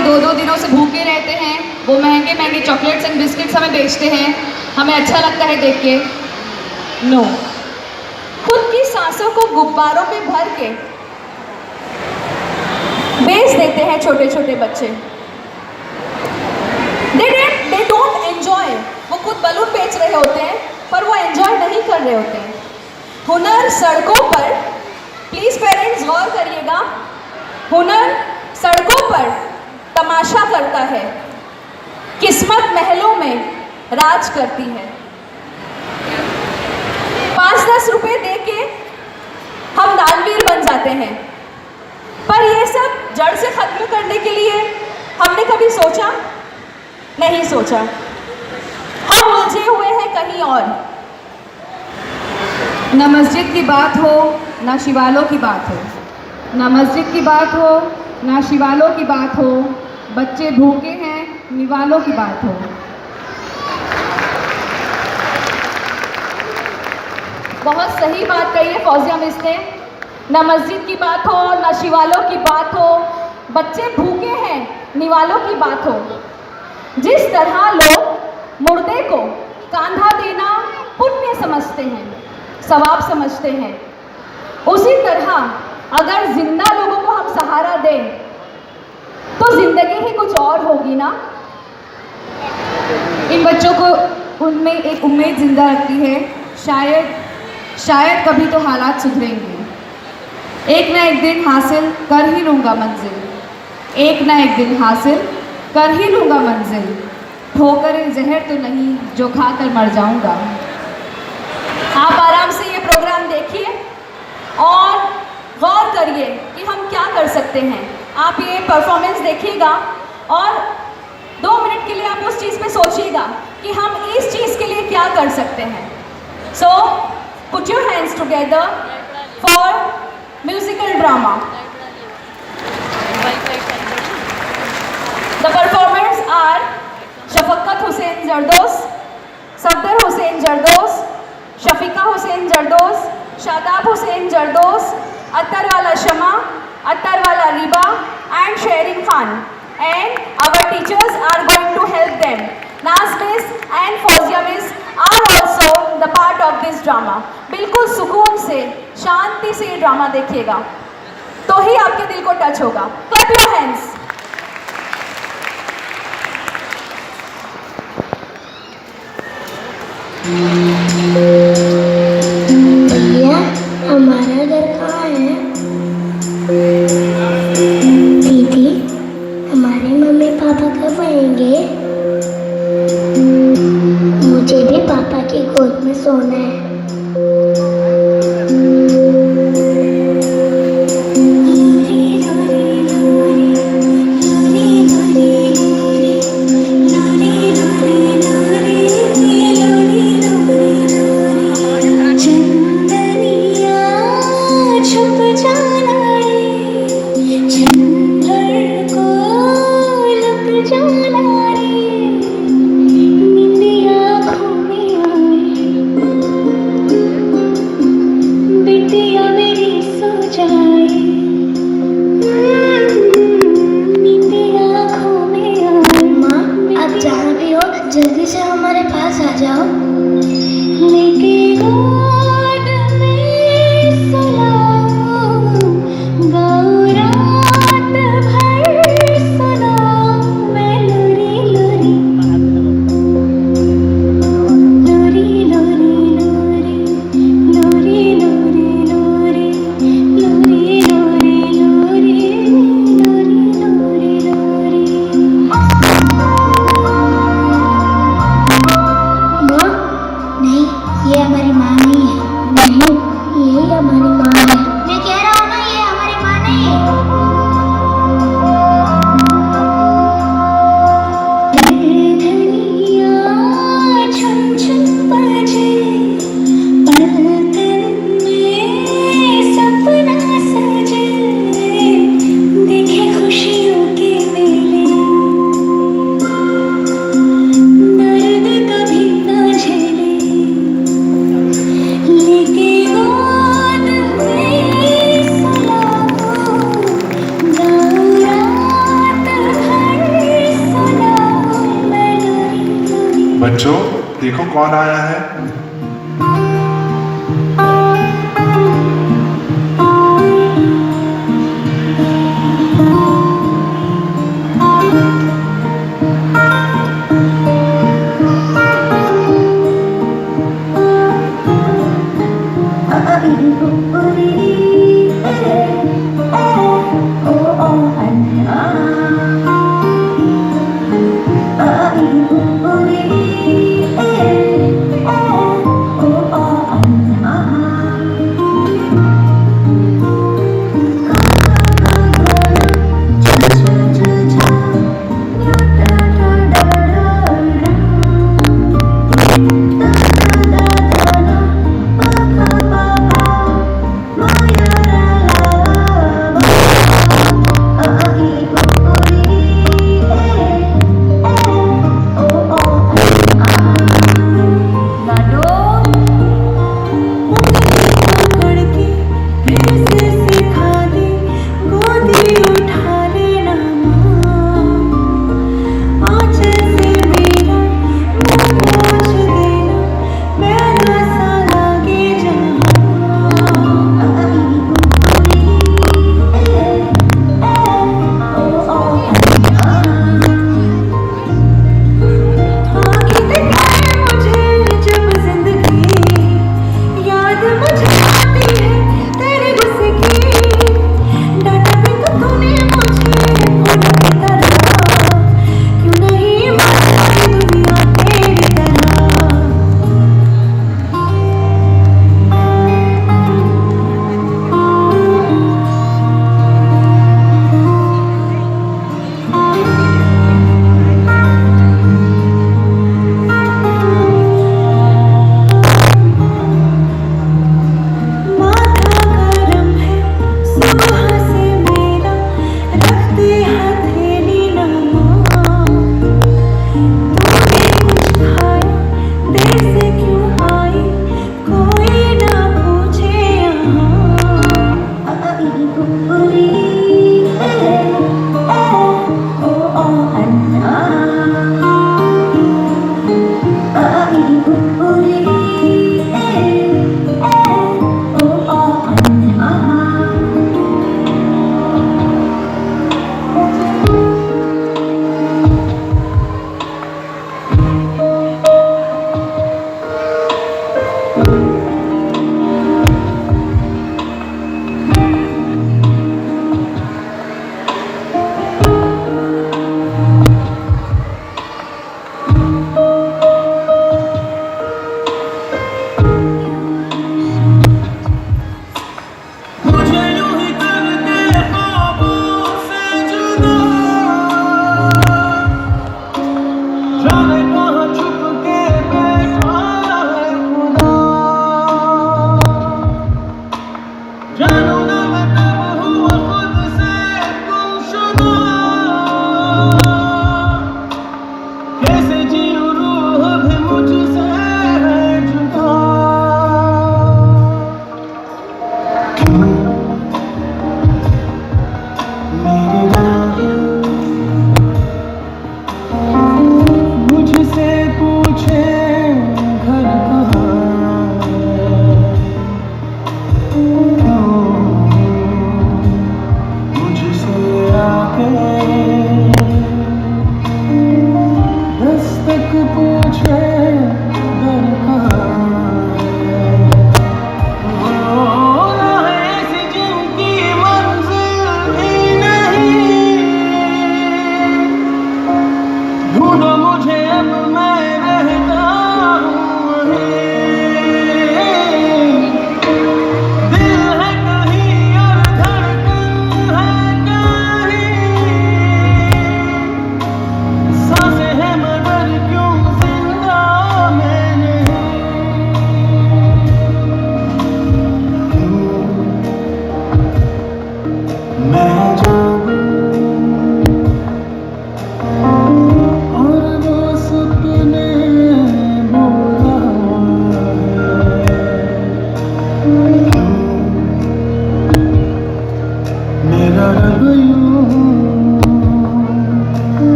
दो दो दिनों से भूखे रहते हैं, वो महंगे महंगे चॉकलेट्स एंड बिस्किट्स हमें बेचते हैं, हमें अच्छा लगता है देख के? नो। खुद की सांसों को गुब्बारों पे भर के बेच देते हैं छोटे छोटे बच्चे। They don't enjoy. वो खुद बलून बेच रहे होते हैं पर वो एंजॉय नहीं कर रहे होते हैं। हुनर सड़कों पर, प्लीज पेरेंट्स गौर करिएगा, हुनर सड़कों पर तमाशा करता है, किस्मत महलों में राज करती है। 5-10 रुपए दे के हम दानवीर बन जाते हैं, पर ये सब जड़ से खत्म करने के लिए हमने कभी सोचा? नहीं सोचा। हम उलझे हुए हैं कहीं और। न मस्जिद की बात हो ना शिवालों की बात हो, न मस्जिद की बात हो ना शिवालों की बात हो, बच्चे भूखे हैं निवालों की बात हो। बहुत सही बात कही है फौजिया मिस ने। न मस्जिद की बात हो ना शिवालों की बात हो, बच्चे भूखे हैं निवालों की बात हो। जिस तरह लोग मुर्दे को कांधा देना पुण्य समझते हैं, सवाब समझते हैं, उसी तरह अगर जिंदा लोगों को हम सहारा दें तो जिंदगी ही कुछ और होगी ना। इन बच्चों को उनमें एक उम्मीद जिंदा रखती है, शायद कभी तो हालात सुधरेंगे। एक ना एक दिन हासिल कर ही लूँगा मंजिल, एक ना एक दिन हासिल कर ही लूँगा मंजिल, ठोकरें जहर तो नहीं जो खाकर मर जाऊँगा। आप आराम से ये प्रोग्राम देखिए और गौर करिए कि हम क्या कर सकते हैं। आप ये परफॉर्मेंस देखिएगा और 2 मिनट के लिए आप उस चीज़ पे सोचिएगा कि हम इस चीज़ के लिए क्या कर सकते हैं। So put your hands together for musical drama. The performers are Shafqat Hussain Zardos, Safdar Hussain Zardos, Shafiqa Hussain Zardos, Shadab Hussain Zardos, Attarwala Shama, Attarwala Riba and Sherin Khan, and our teachers are going to help them. Naz Miss and Fozia Miss are also the part of this drama. बिल्कुल सुकून से, शांति से ये drama देखिएगा तो ही आपके दिल को टच होगा। Clap your hands. भैया हमारा घर कहाँ है? दीदी हमारे मम्मी पापा कब आएंगे? मुझे भी पापा की गोद में सोना है। बच्चों देखो कौन आया है।